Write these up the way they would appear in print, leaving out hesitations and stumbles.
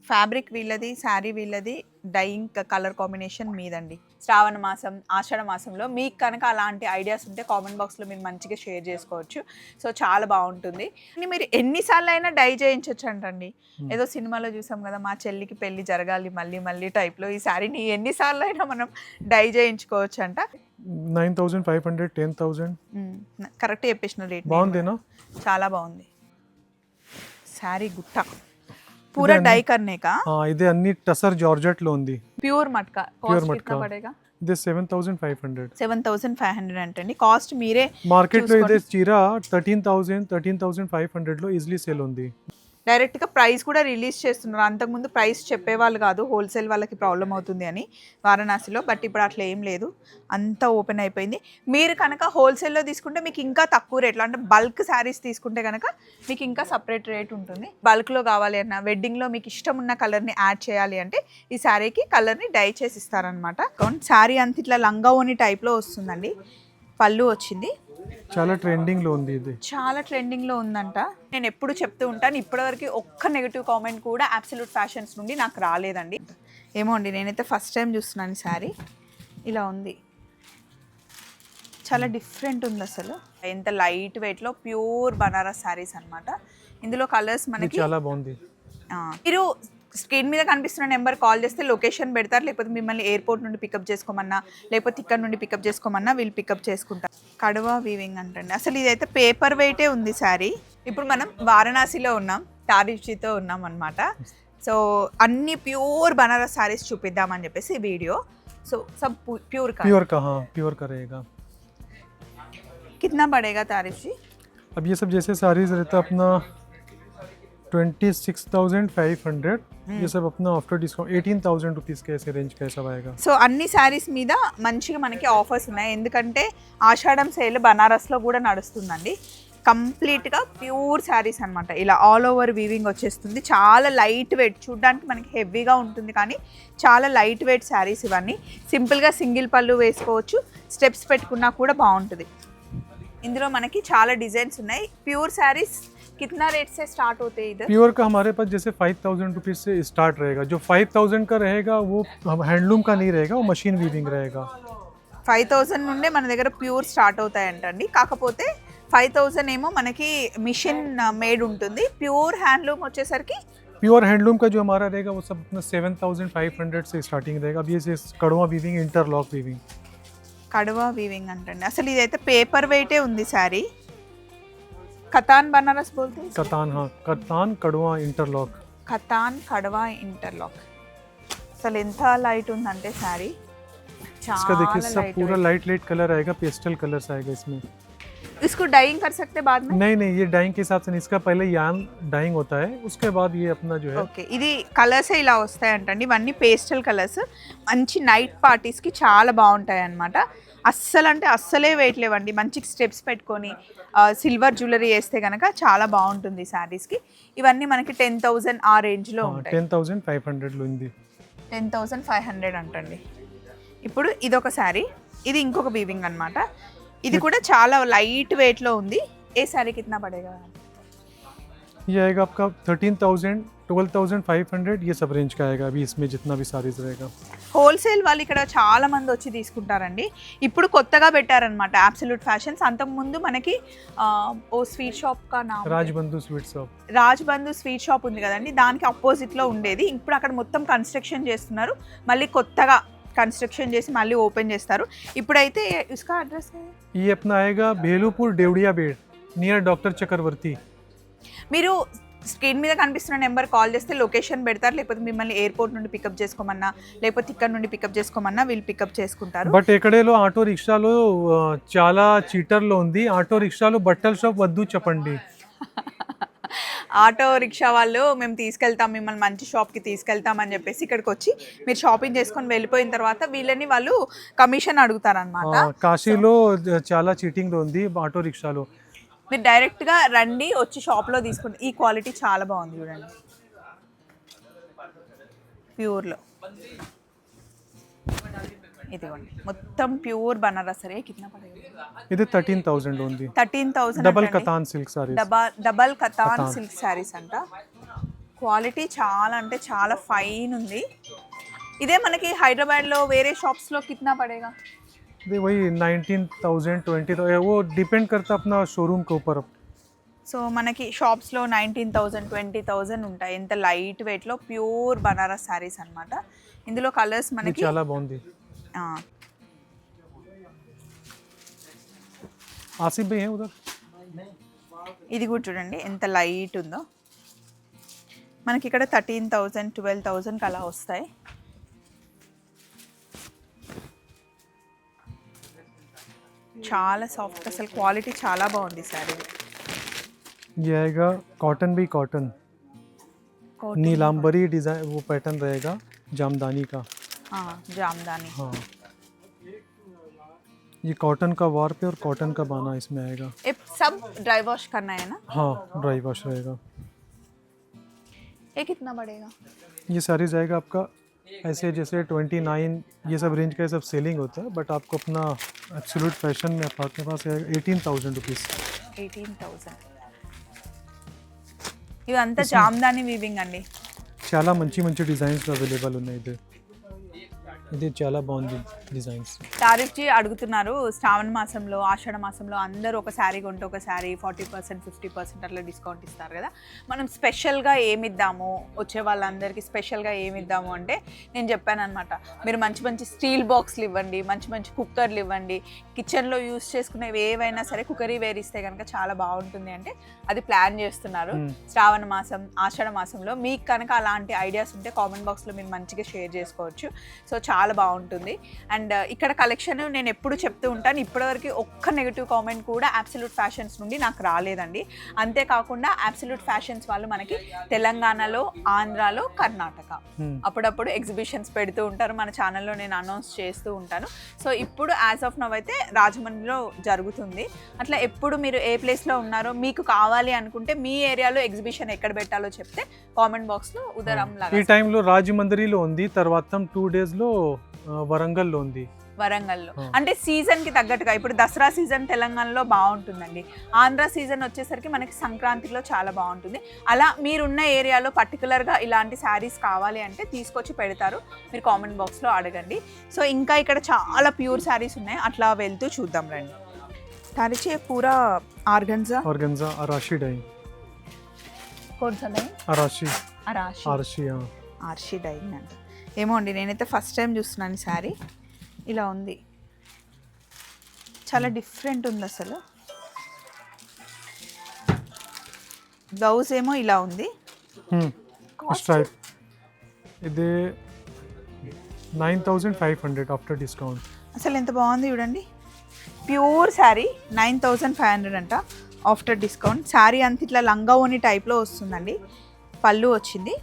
Fabric వీళ్ళది, శారీ వీళ్ళది, dyeing colour combination మీదండి. శ్రావణ మాసం, ఆషాఢ మాసంలో మీకు కనుక అలాంటి ఐడియాస్ ఉంటే కామెంట్ బాక్స్లో మీరు మంచిగా షేర్ చేసుకోవచ్చు. సో చాలా బాగుంటుంది. మీరు ఎన్నిసార్లు అయినా డై చేయించవచ్చు అంటండి. ఏదో సినిమాలో చూసాం కదా, మా చెల్లికి పెళ్లి జరగాలి మళ్ళీ మళ్ళీ టైప్లో ఈ శారీని ఎన్నిసార్లు అయినా మనం డై చేయించుకోవచ్చు అంట. 9,500, 10,000 కరెక్ట్ చెప్పేసిన రేట్. బాగుందేనా? చాలా బాగుంది. శారీ గుట్ట पूरा डाई करने का ఇది అన్ని టసర్ జార్జెట్ లో ఉంది. ప్యూర్ మట్కా. కాస్ట్ कितना पड़ेगा? ఇది 7,500. 7,500 అంటండి. కాస్ట్ మీరే మార్కెట్ లో ఇది చీర 13,000, 13,500 లో ఈజీలీ సేల్ ఉంది. డైరెక్ట్గా ప్రైస్ కూడా రిలీజ్ చేస్తున్నారు. అంతకుముందు ప్రైస్ చెప్పేవాళ్ళు కాదు, హోల్సేల్ వాళ్ళకి ప్రాబ్లం అవుతుంది అని వారణాసిలో. బట్ ఇప్పుడు అట్లా ఏం లేదు, అంతా ఓపెన్ అయిపోయింది. మీరు కనుక హోల్సేల్లో తీసుకుంటే మీకు ఇంకా తక్కువ రేట్లో, అంటే బల్క్ శారీస్ తీసుకుంటే కనుక మీకు ఇంకా సపరేట్ రేట్ ఉంటుంది. బల్క్లో కావాలి అన్న, వెడ్డింగ్లో మీకు ఇష్టం ఉన్న కలర్ని యాడ్ చేయాలి అంటే ఈ శారీకి కలర్ని డై చేసి ఇస్తారనమాట. శారీ అంత ఇట్లా లంగా ఓని టైప్లో వస్తుందండి. పళ్ళు వచ్చింది. చాలా ట్రెండింగ్ లో ఉంది. ఇది చాలా ట్రెండింగ్ లో ఉందంట. నేను ఎప్పుడు చెప్తూ ఉంటాను, ఇప్పటివరకు ఒక్క నెగిటివ్ కామెంట్ కూడా అబ్సల్యూట్ ఫ్యాషన్స్ నుండి నాకు రాలేదండి. ఏమో అండి, నేనైతే ఫస్ట్ టైం చూస్తున్నాను శారీ. ఇలా ఉంది, చాలా డిఫరెంట్ ఉంది అసలు. ఎంత లైట్ వెయిట్ లో ప్యూర్ బనారస్ శారీస్ అన్నమాట. ఇందులో కలర్స్ మనకి చాలా బాగుంది. మీరు స్క్రీన్ మీద కనిపిస్తున్న నెంబర్ కాల్ చేస్తే లొకేషన్ పెడతారు, లేకపోతే మిమ్మల్ని ఎయిర్పోర్ట్ నుండి పికప్ చేసుకోమన్నా, లేకపోతే ఇక్కడ నుండి పికప్ చేసుకోమన్నా వీళ్ళు పికప్ చేసుకుంటారు. కడవా వీవింగ్ అంటండి. అసలు ఇదైతే పేపర్ వెయిటే ఉంది శారీ. ఇప్పుడు మనం వారణాసిలో ఉన్నాం, తారీఫ్జీతో ఉన్నాం అనమాట. సో అన్ని ప్యూర్ బనారస్ శారీస్ చూపిద్దామని చెప్పేసి వీడియో. సో सब प्योर का प्योर का हाँ प्योर का रहेगा. कितना पड़ेगा तारीफ जी? अब ये सब जैसे साड़ीज रहता अपना 26,500, ये सब अपना आफ्टर डिस्काउंट 18,000 रुपीज़ के ऐसे रेंज का सब आएगा. సో అన్ని శారీస్ మీద మంచిగా మనకి ఆఫర్స్ ఉన్నాయి, ఎందుకంటే ఆషాఢం సేల్ బనారస్లో కూడా నడుస్తుందండి. కంప్లీట్గా ప్యూర్ శారీస్ అనమాట. ఇలా ఆల్ ఓవర్ వీవింగ్ వచ్చేస్తుంది. చాలా లైట్ వెయిట్, చూడడానికి మనకి హెవీగా ఉంటుంది కానీ చాలా లైట్ వెయిట్ శారీస్ ఇవన్నీ. సింపుల్గా సింగిల్ పళ్ళు వేసుకోవచ్చు, స్టెప్స్ పెట్టుకున్నా కూడా బాగుంటుంది. ఇందులో మనకి చాలా డిజైన్స్ ఉన్నాయి. ప్యూర్ శారీస్ कितना रेट से स्टार्ट होते हैं इधर? प्योर का हमारे पास जैसे 5,000 रुपीज़ से स्टार्ट रहेगा. जो 5,000 का रहेगा वो हैंडलूम का नहीं रहेगा, वो मशीन वीविंग रहेगा. 5,000 నుండే మన దగ్గర ప్యూర్ స్టార్ట్ అవుతాయంటండి. కాకపోతే 5,000 ఏమో మనకి మిషన్ మేడ్ ఉంటుంది. ప్యూర్ హ్యాండ్లూమ్ వచ్చేసరికి प्योर हैंडलूम का जो हमारा रहेगा वो सब अपना 7,500 से स्टार्टिंग रहेगा. अब ये कड़वा वीविंग, इंटरलॉक वीविंग. కడవా వీవింగ్ అంటండి. అసలు ఇదైతే పేపర్ వెయిటే ఉంది శారీ. కతాన్ బనారస్ బోల్తే हैं? कतान, हाँ कतान कड़वा इंटरलॉक. కతాన్ కడవా ఇంటర్లాక్. అసలు ఎంత లైట్ ఉందంటే శారీ, इसका देखिए చాలా सब లైట్. पूरा लाइट कलर आएगा, पेस्टल कलर्स आएगा इसमें. इसको डाइंग कर सकते बाद में? नहीं ये डाइंग के हिसाब से नहीं, इसका पहले यान डाइंग होता है, उसके बाद ये अपना जो है. ఓకే, ఇది కలర్స్ ఇలా వస్తాయంటండి. ఇవన్నీ పేస్టల్ కలర్స్. మంచి నైట్ పార్టీస్కి చాలా బాగుంటాయి అన్నమాట. అస్సలు అంటే అస్సలే వెయిట్ లేవండి. మంచి స్టెప్స్ పెట్టుకొని సిల్వర్ జ్యువెలరీ వేస్తే కనుక చాలా బాగుంటుంది శారీస్కి. ఇవన్నీ మనకి 10,000 ఆ రేంజ్లో ఉంటాయి. 10,500 ఉంది. 10,500 అంటండి. ఇప్పుడు ఇదొక శారీ, ఇది ఇంకొక వీవింగ్ అన్నమాట. ఇది కూడా చాలా లైట్ వెయిట్లో ఉంది. ఏ శారీ కిतना పడేగా? ये आएगा आपका 13,000, 12,500, ये सब रेंज का आएगा अभी इसमें जितना भी सारीज रहेगा. హోల్సేల్ వాళ్ళు ఇక్కడ చాలా మంది వచ్చి తీసుకుంటారండి. ఇప్పుడు కొత్తగా పెట్టారనమాట అబ్సల్యూట్ ఫ్యాషన్స్. అంతకుముందు మనకి ఓ స్వీట్ షాప్ కా నామ్ రాజ్బంధు స్వీట్ షాప్. రాజ్బంధు స్వీట్ షాప్ ఉంది కదండి, దానికి అపోజిట్లో ఉండేది. ఇప్పుడు అక్కడ మొత్తం కన్స్ట్రక్షన్ చేస్తున్నారు, మళ్ళీ కొత్తగా కన్స్ట్రక్షన్ చేసి మళ్ళీ ఓపెన్ చేస్తారు. ఇప్పుడైతే ఇస్కా అడ్రస్ ये अपना आएगा भेलूपुर देवड़िया बेड़, नियर डॉक्टर चक्रवर्ती. మీరు స్క్రీన్ మీద కనిపిస్తున్న నెంబర్ కాల్ చేస్తే లొకేషన్ పెడతారు, లేకపోతే మిమ్మల్ని ఎయిర్పోర్ట్ నుండి పికప్ చేసుకోమన్నా, లేకపోతే ఇక్కడ నుండి పికప్ చేసుకోమన్నా వీళ్ళు పికప్ చేసుకుంటారు. బట్ ఎక్కడేలో ఆటో రిక్షాలో చాలా చీటర్లో ఉంది. ఆటో రిక్షాలో బట్టల షాప్ వద్దు చెప్పండి. ఆటో రిక్షా వాళ్ళు మేము తీసుకెళ్తాం, మిమ్మల్ని మంచి షాప్కి తీసుకెళ్తాం అని చెప్పేసి ఇక్కడికి వచ్చి మీరు షాపింగ్ చేసుకొని వెళ్ళిపోయిన తర్వాత వీళ్ళని వాళ్ళు కమిషన్ అడుగుతారనమాట. కాశీలో చాలా చీటింగ్లో ఉంది ఆటో రిక్షాలో. మీరు డైరెక్ట్గా రండి, వచ్చి షాప్లో తీసుకుంటే ఈ క్వాలిటీ చాలా బాగుంది చూడండి, ప్యూర్లో. ఇదిగోండి మొత్తం ప్యూర్ బనారస్ రే. కిतना పడేगा? ఇది 13,000 ఉంది. 13,000. Double katan silk saris. Double katan silk saris అంట. క్వాలిటీ చాలా అంటే చాలా ఫైన్ ఉంది. ఇదే మనకి హైదరాబాద్లో వేరే షాప్స్లో కిतना పడేగా? ये वही 19,000 20,000 वो डिपेंड करता अपना शोरूम के ऊपर. సో మనకి షాప్స్లో 19,000 20,000 ఉంటాయి. ఎంత లైట్ వెయిట్లో ప్యూర్ బనారస్ శారీస్ అనమాట. ఇందులో కలర్స్ ये మనకి చాలా బాగుంది. ఆసిఫ్ భయ్ ఉదర్. ఇది కూడా చూడండి ఎంత లైట్ ఉందో. మనకి ఇక్కడ 13,000 12,000 అలా వస్తాయి. చాలా సాఫ్ట్, అసలు క్వాలిటీ చాలా బాగుంది శారీ. ये आएगा कॉटन भी कॉटन, नीलांबरी डिजाइन वो पैटर्न रहेगा जामदानी का. जामदानी. हाँ ये कॉटन का वार पे और कॉटन का बाना इसमें आएगा. ये सब ड्राई वॉश करना है ना? हाँ ड्राई वॉश रहेगा. ये कितना पड़ेगा? ये सारी जाएगा आपका ऐसे जैसे 29 ये सब रेंज का ये सब सेलिंग होता है, बट आपको अपना एब्सोल्यूट फैशन में आपके पास आएगा 18,000 रुपीज़. 18,000. ఇదంతా జామ్దాని వీవింగ్ అండి. చాలా మంచి మంచి డిజైన్స్ అవైలబుల్ ఉన్నాయి. ఇది చాలా బాగుంది డిజైన్స్. తారిఫ్ జీ అడుగుతున్నారు, శ్రావణ మాసంలో ఆషాఢ మాసంలో అందరూ ఒక శారీ కొంటే ఒక శారీ 40% 50% అట్లా డిస్కౌంట్ ఇస్తారు కదా. మనం స్పెషల్గా ఏమిద్దాము, వచ్చే వాళ్ళందరికీ స్పెషల్గా ఏమిద్దాము అంటే నేను చెప్పాను అనమాట, మీరు మంచి మంచి స్టీల్ బాక్స్లు ఇవ్వండి, మంచి మంచి కుక్కర్లు ఇవ్వండి, కిచెన్లో యూస్ చేసుకునేవి ఏవైనా సరే కుకరీ వేర్ ఇస్తే కనుక చాలా బాగుంటుంది అంటే అది ప్లాన్ చేస్తున్నారు. శ్రావణ మాసం ఆషాఢ మాసంలో మీకు కనుక అలాంటి ఐడియాస్ ఉంటే కామెంట్ బాక్స్లో మీరు మంచిగా షేర్ చేసుకోవచ్చు. సో చాలా బాగుంటుంది. అండ్ ఇక్కడ కలెక్షన్ నేను ఎప్పుడు చెప్తూ ఉంటాను, ఇప్పటివరకు ఒక్క నెగిటివ్ కామెంట్ కూడా అబ్సల్యూట్ ఫ్యాషన్స్ నుండి నాకు రాలేదండి. అంతేకాకుండా అబ్సల్యూట్ ఫ్యాషన్స్ వాళ్ళు మనకి తెలంగాణలో, ఆంధ్రాలో, కర్ణాటక అప్పుడప్పుడు ఎగ్జిబిషన్స్ పెడుతూ ఉంటారు. మన ఛానల్లో నేను అనౌన్స్ చేస్తూ ఉంటాను. సో ఇప్పుడు యాజ్ ఆఫ్ నవ్ అయితే రాజమండ్రిలో జరుగుతుంది. అట్లా ఎప్పుడు మీరు ఏ ప్లేస్లో ఉన్నారో మీకు కావాలి అనుకుంటే మీ ఏరియాలో ఎగ్జిబిషన్ ఎక్కడ పెట్టాలో చెప్తే కామెంట్ బాక్స్లో ఉదరం లాగా. ఈ టైంలో రాజమండ్రిలో ఉంది, తర్వాత 2 డేస్లో వరంగల్లో ఉంది. వరంగల్లో అంటే సీజన్ కి తగ్గట్టుగా ఇప్పుడు దసరా సీజన్ తెలంగాణలో బాగుంటుందండి. ఆంధ్ర సీజన్ వచ్చేసరికి మనకి సంక్రాంతిలో చాలా బాగుంటుంది. అలా మీరున్న ఏరియాలో పర్టికులర్గా ఇలాంటి శారీస్ కావాలి అంటే తీసుకొచ్చి పెడతారు, మీరు కామెంట్ బాక్స్లో అడగండి. సో ఇంకా ఇక్కడ చాలా ప్యూర్ శారీస్ ఉన్నాయి, అట్లా వెళ్తూ చూద్దాం రండి. तारिचे पूरा आर्गेन्जा अराशी डाई. कौन सा डाई? अराशी. అరాషి ఆర్షి డైయింగ్ అంట. ఏమో అండి, నేనైతే ఫస్ట్ టైం చూస్తున్నాను శారీ. ఇలా ఉంది, చాలా డిఫరెంట్ ఉంది అసలు. బ్లౌజ్ ఏమో ఇలా ఉంది. స్ట్రైప్ ఇది 9,500 ఆఫ్టర్ డిస్కౌంట్. అసలు ఎంత బాగుంది చూడండి. ప్యూర్ శారీ 9,500 అంట ఆఫ్టర్ డిస్కౌంట్. శారీ అంత ఇట్లా లంగా ఓని టైప్లో వస్తుందండి. పళ్ళు వచ్చింది,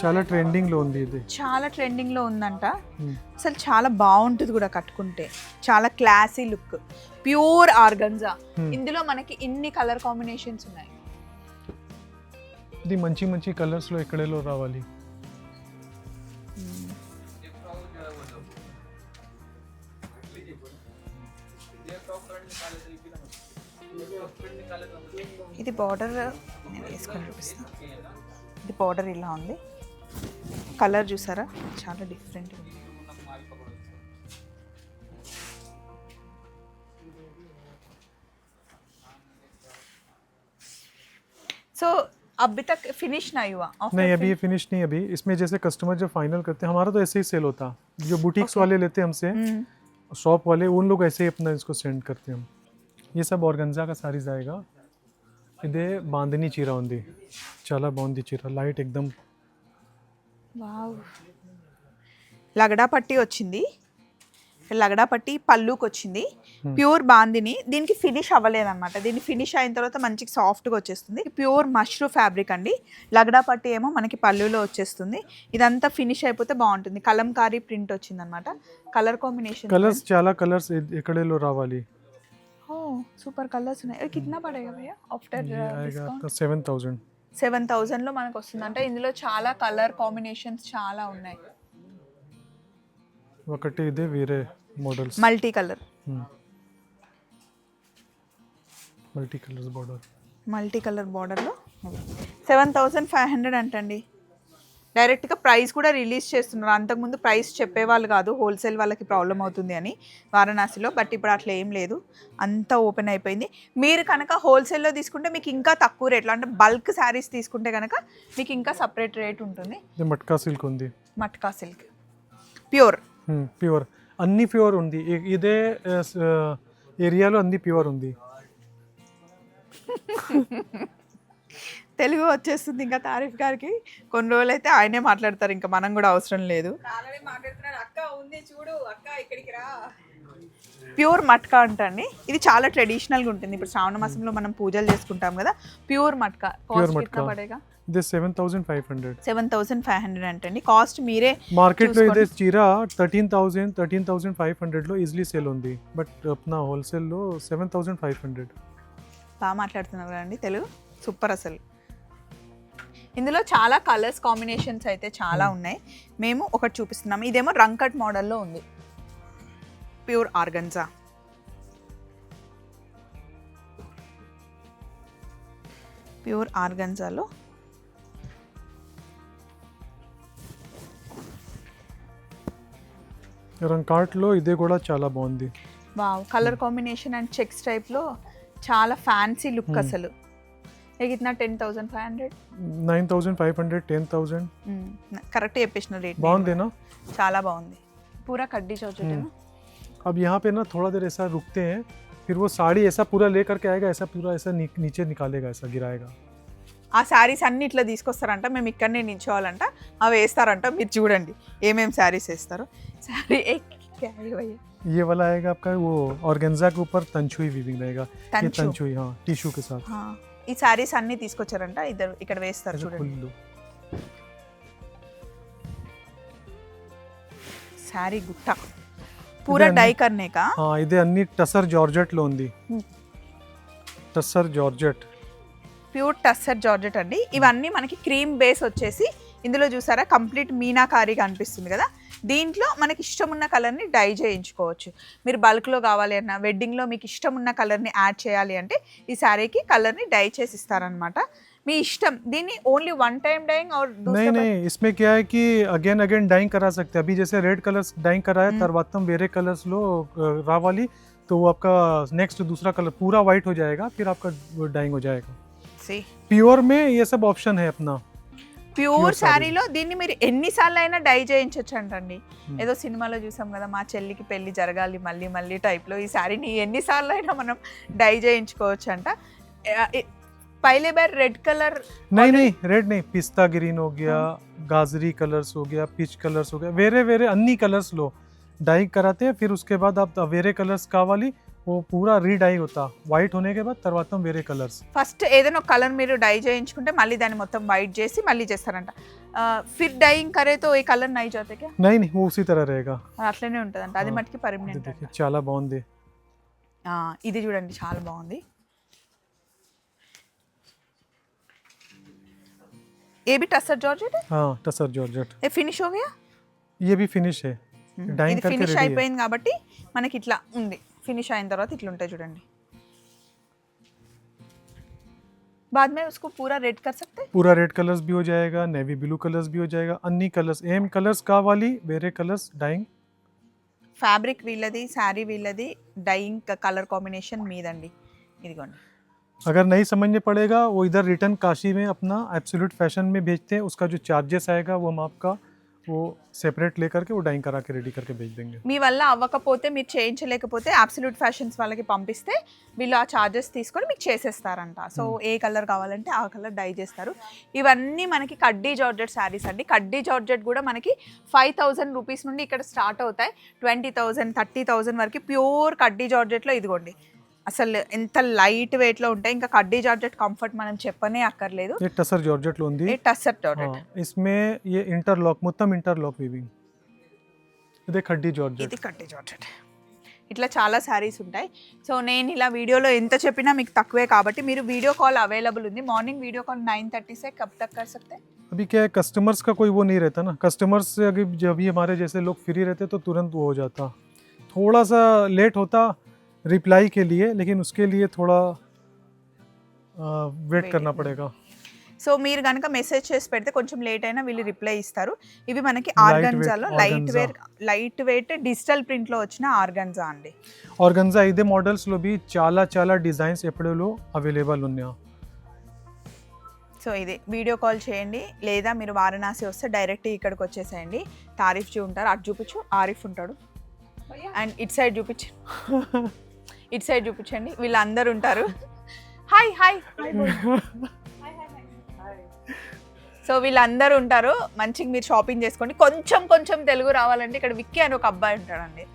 చాలా ట్రెండింగ్లో ఉంది. ఇది చాలా ట్రెండింగ్లో ఉందంట. అసలు చాలా బాగుంటుంది కూడా కట్టుకుంటే, చాలా క్లాసీ లుక్. Pure organza. ఇందులో మనకి ఇన్ని కలర్ కాంబినేషన్స్ ఉన్నాయి. ఇది మంచి మంచి కలర్స్లో ఎక్కడేలో రావాలి. ఇది బార్డర్ నేను వేసుకొని చూపిస్తాను. ఇది బార్డర్ ఇలా ఉంది, కలర్ చూసారా చాలా డిఫరెంట్ ఉంది. సో अभी तक फिनिश नहीं हुआ? नहीं अभी ये फिनिश नहीं. अभी इसमें जैसे कस्टमर जो फाइनल करते हैं, हमारा तो ऐसे ही सेल होता है. जो बुटीक्स वाले लेते हैं हमसे, शॉप वाले, उन लोग ऐसे ही अपना इसको सेंड करते हैं हम. ये सब ऑर्गेन्जा का सारीज आएगा. इधे बांधनी चीरा ఉంది, చాలా బాగుంది చీర, లైట్ एकदम. వావ్, లగడా పట్టి వచ్చింది. లగడా పట్టి పళ్ళుకి వచ్చింది. ప్యూర్ బాందిని. దీనికి ఫినిష్ అవ్వలేదన్నమాట. దీన్ని ఫినిష్ అయిన తర్వాత మంచిగా సాఫ్ట్గా వచ్చేస్తుంది. ప్యూర్ మష్రూ ఫ్యాబ్రిక్ అండి. లగడా పట్టి ఏమో మనకి పళ్ళులో వచ్చేస్తుంది. ఇదంతా ఫినిష్ అయిపోతే బాగుంటుంది. కలంకారీ ప్రింట్ వచ్చింది అనమాట. కలర్ కాంబినేషన్, కలర్స్ చాలా కలర్స్ ఎక్కడేలో రావాలి. ఓ సూపర్ కలర్స్ ఉన్నాయి. కిतना పడేగా భయ్యా ఆఫ్టర్ డిస్కౌంట్? 7,000. 7,000లో మనకు వస్తుంది. అంటే ఇందులో చాలా కలర్ కాంబినేషన్స్ చాలా ఉన్నాయి. ఒకటి ఇదే వేరే models, multi colour, multi colours border, multi colour బార్డర్లో 7,500 అంటండి. డైరెక్ట్గా ప్రైస్ కూడా రిలీజ్ చేస్తున్నారు. అంతకుముందు ప్రైస్ చెప్పేవాళ్ళు కాదు, హోల్సేల్ వాళ్ళకి ప్రాబ్లం అవుతుంది అని వారణాసిలో. బట్ ఇప్పుడు అట్లా ఏం లేదు, అంతా ఓపెన్ అయిపోయింది. మీరు కనుక హోల్సేల్లో తీసుకుంటే మీకు ఇంకా తక్కువ రేట్లో, అంటే బల్క్ శారీస్ తీసుకుంటే కనుక మీకు ఇంకా సపరేట్ రేట్ ఉంటుంది. మట్కా సిల్క్ ఉంది, మట్కా సిల్క్ ప్యూర్ ప్యూర్ అన్ని ప్యూర్ ఉంది. ఇదే ఏరియాలో అన్ని ప్యూర్ ఉంది. తెలుగు వచ్చేస్తుంది ఇంకా తారీఫ్ గారికి. కొన్ని రోజులు అయితే ఆయనే మాట్లాడతారు, ఇంకా మనం కూడా అవసరం లేదు. ప్యూర్ మట్కా అంటండి. ఇది చాలా ట్రెడిషనల్గా ఉంటుంది. ఇప్పుడు శ్రావణ మాసంలో మనం పూజలు చేసుకుంటాం కదా, ప్యూర్ మట్కా. కాస్ట్ ఎంత పడేగా? ఇది 7,500. 7,500 అంటండి. కాస్ట్ మీరే మార్కెట్ లో ఇదే చీర 13,500 లో ఈజీలీ సేల్ ఉంది. బట్ అప్నా హోల్సేల్ లో 7,500. బాగా మాట్లాడుతున్నారు కదండి తెలుగు, సూపర్ అసలు. ఇందులో చాలా కలర్స్ కాంబినేషన్స్ అయితే చాలా ఉన్నాయి. మేము ఒకటి చూపిస్తున్నాము. ఇదేమో రంకట్ మోడల్లో ఉంది, ప్యూర్ ఆర్గన్జా. ప్యూర్ ఆర్గన్జాలో రంకాట్లో ఇదే కూడా చాలా బాగుంది. Wow, colour combination and checks టైప్లో చాలా ఫ్యాన్సీ లుక్ అసలు. కిतना 10,500 9,500 10,000 కరెక్ట్ చెప్పేసిన రేట్. బాగుంది ना, చాలా బాగుంది. पूरा कड्डी चौचट है ना. अब यहाँ पे ना थोड़ा देर ऐसा रुकते हैं, फिर वो साड़ी ऐसा पूरा लेकर के आएगा, ऐसा पूरा ऐसा नीचे निकालेगा, ऐसा गिराएगा. ఆ శారీస్ అన్ని ఇట్లా తీసుకొస్తారంట, మేము ఇక్కడనే నిల్చోవాలంట, అవి వేస్తారంట. మీరు చూడండి ఏమేమి శారీస్ వేస్తారు. శారీ ये वाला आएगा आपका वो ऑर्गेन्जा के ऊपर तंचुई वीविंग रहेगा. ये तंचुई, हाँ, टिश्यू के साथ. ఈ శారీస్ అన్ని తీసుకొచ్చారంట, ఇద్దరు ఇక్కడ వేస్తారు చూడండి. శారీ గుట్ట పూరా డై కర్నే కా. ఇదే అన్ని టసర్ జార్జెట్ లో ఉంది. Tussar georgette, pure tussar georgette అండి. ఇవన్నీ మనకి క్రీమ్ బేస్ వచ్చేసి, ఇందులో చూసారా కంప్లీట్ మీనాకారీగా అనిపిస్తుంది కదా. దీంట్లో మనకి ఇష్టం ఉన్న కలర్ని డై చేయించుకోవచ్చు. మీరు బల్క్లో కావాలి అన్న, వెడ్డింగ్లో మీకు ఇష్టం ఉన్న కలర్ని యాడ్ చేయాలి అంటే ఈ శారీకి కలర్ని డై చేసి ఇస్తారనమాట. మీ ఇష్టం. దీన్ని ఓన్లీ వన్ टाइम डाइंग और नहीं इसमें क्या है कि अगेन डाइंग करा सकते हैं. अभी जैसे रेड कलर्स डाइंग कराया, तरवातम वेरे कलर्स लो रा वाली, तो वो आपका नेक्स्ट दूसरा कलर पूरा वाइट हो जाएगा, फिर आपका डाइंग हो जाएगा. प्योर में ये सब ऑप्शन है अपना. ప్యూర్ శారీలో దీన్ని మీరు ఎన్నిసార్లు అయినా డై చేయించవచ్చు అంటండి. ఏదో సినిమాలో చూసాం కదా, మా చెల్లికి పెళ్లి జరగాలి మళ్ళీ మళ్ళీ టైప్లో ఈ శారీని ఎన్నిసార్లు అయినా మనం డై చేయించుకోవచ్చు అంట. पहले बार रेड कलर नहीं रेड नहीं, पिस्ता ग्रीन हो गया, गाजरी कलर्स हो गया, पीच कलर्स हो गया, वेरे अन्नी कलर्स लो डाई कराते हैं. फिर उसके बाद आप वेरे कलर्स कावाली वो पूरा रीडाई होता. वाइट होने के बाद తర్వాత వేరే కలర్స్. ఫస్ట్ ఏదైనా ఒక కలర్ మీరు డై చేయించుకుంటే మళ్ళీ దాన్ని మొత్తం వైట్ చేసి మళ్ళీ చేస్తారంట. फिर डाइंग करे तो ये कलर नहीं जाते क्या? नहीं वो उसी तरह रहेगा, అట్లనే ఉంటదంట. అది మట్టికి పర్మనెంట్ అంట. చాలా బాగుంది. ఇది చూడండి చాలా బాగుంది. ये भी टसर जॉर्जेट है. हाँ टसर जॉर्जेट. ये फिनिश हो गया. ये भी फिनिश है. डाइंग करके ఫినిష్ रेडी है. అయిపోయింది కాబట్టి మనకి ఇట్లా ఉంది. ఫినిష్ అయిన తర్వాత ఇట్లా ఉంటాయి చూడండి. बाद में उसको पूरा रेड कर सकते हैं. पूरा रेड कलर्स भी हो जाएगा, नेवी ब्लू कलर्स भी हो जाएगा, अन्नी कलर्स एम कलर्स का वाली वेरे कलर्स डाइंग. ఫ్యాబ్రిక్ వీళ్ళది, శారీ వీళ్ళది, డైయింగ్ కలర్ కాంబినేషన్ మీదండి. ఇదిగోండి. अगर नहीं समझने पड़ेगा वो इधर रिटर्न काशी में अपना एब्सोल्यूट फैशन में भेजते हैं. उसका जो चार्जेस आएगा वो हम आपका वो सेपरेट लेकर के वो डाइंग करा के रेडी करके भेज देंगे. మీ వల్ల అవ్వకపోతే, మీరు చేయించలేకపోతే అబ్సల్యూట్ ఫ్యాషన్స్ వాళ్ళకి పంపిస్తే వీళ్ళు ఆ చార్జెస్ తీసుకొని మీకు చేసేస్తారంట. సో ఏ కలర్ కావాలంటే ఆ కలర్ డై చేస్తారు. ఇవన్నీ మనకి కడ్డీ జార్జెట్ శారీస్ అండి. కడ్డీ జార్జెట్ కూడా మనకి 5,000 రూపీస్ నుండి ఇక్కడ స్టార్ట్ అవుతాయి. 20,000 30,000 వరకు ప్యూర్ కడ్డీ జార్జెట్లో. ఇదిగోండి అసలు ఎంత లైట్ వెయిట్ లో ఉంటాయి. ఇంకా కడ్డీ జార్జెట్ కంఫర్ట్ మనం చెప్పనే అక్కర్లేదు. ये टसर जॉर्जेट లో ఉంది. ये टसर जॉर्जेट. इसमें ये इंटरलॉक మొత్తం ఇంటర్లాక్ వీవింగ్. ఇది కడ్డీ జార్జెట్. ఇది కడ్డీ జార్జెట్. ఇట్లా చాలా శారీస్ ఉంటాయి. సో నేను ఇలా వీడియోలో ఎంత చెప్పినా మీకు తక్కువే కాబట్టి మీరు వీడియో కాల్ అవైలబుల్ ఉంది. మార్నింగ్ వీడిयो कॉल 9:30 से कब तक कर सकते हैं? अभी क्या है, कस्टमर्स का कोई वो नहीं रहता ना. कस्टमर्स से अगर जब भी हमारे जैसे लोग फ्री रहते तो तुरंत वो हो जाता. थोड़ा सा लेट होता रिप्लाई के लिए, लेकिन उसके लिए थोड़ा वेट करना पड़ेगा. సో మీరు కనుక మెసేజ్ చేసి పెడితే కొంచెం లేట్ అయినా వీళ్ళు రిప్లై ఇస్తారు. ఇవి మనకి Lightweight ఆర్గన్జాలో organza. లైట్ వెయిట్ డిజిటల్ ప్రింట్లో వచ్చిన ఆర్గన్జా అండి. ఆర్గన్జా ఇదే మోడల్స్లో బి చాలా చాలా డిజైన్స్ ఎప్పుడూ అవైలబుల్ ఉన్నాయి. సో ఇది వీడియో కాల్ చేయండి, లేదా మీరు వారణాసి వస్తే డైరెక్ట్ ఇక్కడికి వచ్చేసేయండి. తారీఫ్ జీ ఉంటారు, అటు చూపించు, ఆరిఫ్ ఉంటాడు, అండ్ ఇట్ సైడ్ చూపించు, ఇటు సైడ్ చూపించండి, వీళ్ళందరూ ఉంటారు. హాయ్ హాయ్ సో వీళ్ళందరూ ఉంటారు. మంచిగా మీరు షాపింగ్ చేసుకోండి. కొంచెం కొంచెం తెలుగు రావాలంటే ఇక్కడ విక్కీ అని ఒక అబ్బాయి ఉంటాడండి,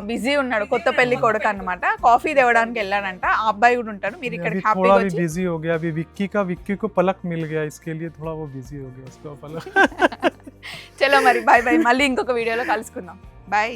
బిజీ ఉన్నాడు, కొత్త పెళ్లి కొడుకు అన్నమాట. కాఫీ తేవడానికి వెళ్ళాడంట, ఆ అబ్బాయి కూడా ఉంటాడు. మీరు ఇక్కడ హ్యాపీగా వచ్చి बिजी हो गया अभी विक्की को पलक मिल गया, इसके लिए थोड़ा वो बिजी हो गया उसका पलक. చలో మరి బాయ్ బాయ్, మళ్ళీ ఇంకొక వీడియోలో కలుసుకుందాం. బాయ్.